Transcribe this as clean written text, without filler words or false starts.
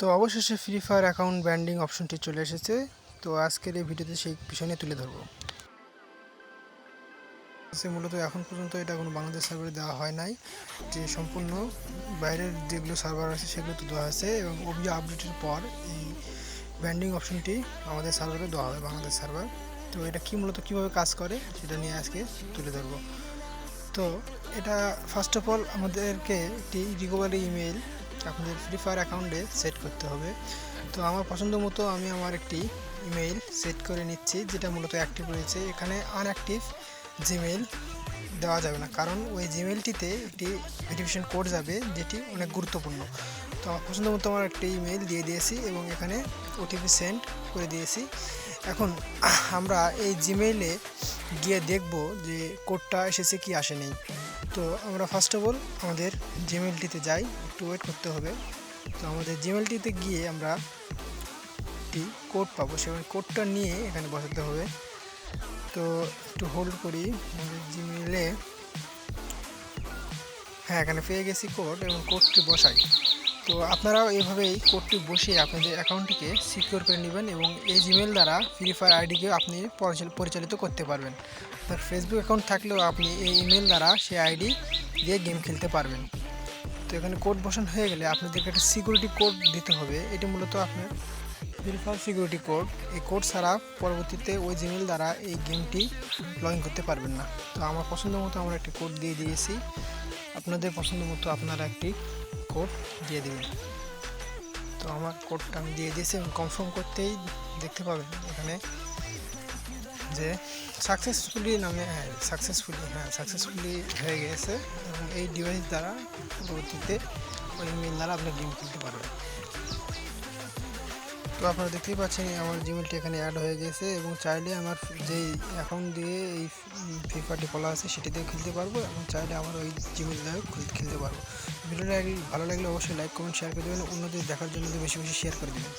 তো অবশেষে free fire account banding অপশনটি চলে এসেছে। তো আজকের এই ভিডিওতে সেই বিষয় নিয়ে তুলে ধরবো। মূলত এখন পর্যন্ত এটা কোনো বাংলাদেশ সার্ভারে দেওয়া হয় নাই, যে সম্পূর্ণ বাইরের যেগুলো সার্ভার আছে সেগুলো তো দেওয়া আছে, এবং ওবিও আপডেটের পর এই ব্যান্ডিং অপশনটি আমাদের সার্ভারে দেওয়া হবে, বাংলাদেশ সার্ভার। তো এটা কি মূলত কীভাবে কাজ করে সেটা নিয়ে আজকে তুলে ধরবো। তো এটা ফার্স্ট অফ অল আমাদেরকে একটি রিকভারি ইমেল আপনাদের ফ্রি ফায়ার অ্যাকাউন্টে সেট করতে হবে। তো আমার পছন্দ মতো আমি আমার একটি ইমেল সেট করে নিচ্ছি, যেটা মূলত অ্যাক্টিভ রয়েছে। এখানে আনঅ্যাক্টিভ জিমেল দেওয়া যাবে না, কারণ ওই জিমেলটিতে একটি ভেরিফিকেশন কোড যাবে, যেটি অনেক গুরুত্বপূর্ণ। তো আমার পছন্দ মতো আমার একটি ইমেল দিয়ে দিয়েছি এবং এখানে ওটিপি সেন্ড করে দিয়েছি। এখন আমরা এই জিমেইলে গিয়ে দেখব যে কোডটা এসেছে কি আসেনি। তো আমরা ফার্স্ট অফ অল আমাদের জিমেলটিতে যাই, একটু ওয়েট করতে হবে। তো আমাদের জিমেলটিতে গিয়ে আমরা একটি কোড পাবো, সেই কোডটা নিয়ে এখানে বসাতে হবে। তো একটু হোল্ড করি, আমাদের জিমেলে এখানে পেয়ে গেছি কোড, এবং কোডটি বসাই। তো আপনারাও এইভাবেই কোডটি বসিয়ে আপনাদের অ্যাকাউন্টটিকে সিকিউর করে নেবেন, এবং এই জিমেল দ্বারা ফ্রি ফায়ার আইডিকে আপনি পরিচালিত করতে পারবেন। আপনার ফেসবুক অ্যাকাউন্ট থাকলেও আপনি এই ইমেল দ্বারা সেই আইডি দিয়ে গেম খেলতে পারবেন। তো এখানে কোড বসানো হয়ে গেলে আপনাদেরকে একটা সিকিউরিটি কোড দিতে হবে। এটি মূলত আপনার ফ্রি ফায়ার সিকিউরিটি কোড। এই কোড ছাড়া পরবর্তীতে ওই জিমেল দ্বারা এই গেমটি লগ ইন করতে পারবেন না। তো আমার পছন্দ মতো আমরা একটি কোড দিয়ে দিয়েছি, আপনাদের পছন্দ মতো আপনারা একটি কোড দিয়ে দেবেন। তো আমার কোডটা আমি দিয়ে দিয়েছি, এবং কনফার্ম করতেই দেখতে পাবেন এখানে যে সাকসেসফুলি নামে সাকসেসফুলি হয়ে গেছে, এবং এই ডিভাইস দ্বারা পরবর্তীতে ওই ইমেল দ্বারা আপনি গেম খেলতে পারবেন। তো আপনারা দেখতেই পাচ্ছেন আমার জিমেলটি এখানে অ্যাড হয়ে গেছে, এবং চাইলে আমার যেই অ্যাকাউন্ট দিয়ে এই ফ্রি ফায়ারটি খোলা আছে সেটি দিয়ে খেলতে পারবো, এবং চাইলে আমার ওই জিমেল দিয়েও খেলতে পারবো। ভিডিওটা ভালো লাগলে অবশ্যই লাইক কমেন্ট শেয়ার করে দেবেন, অন্যদের দেখার জন্য বেশি বেশি শেয়ার করে দেবেন।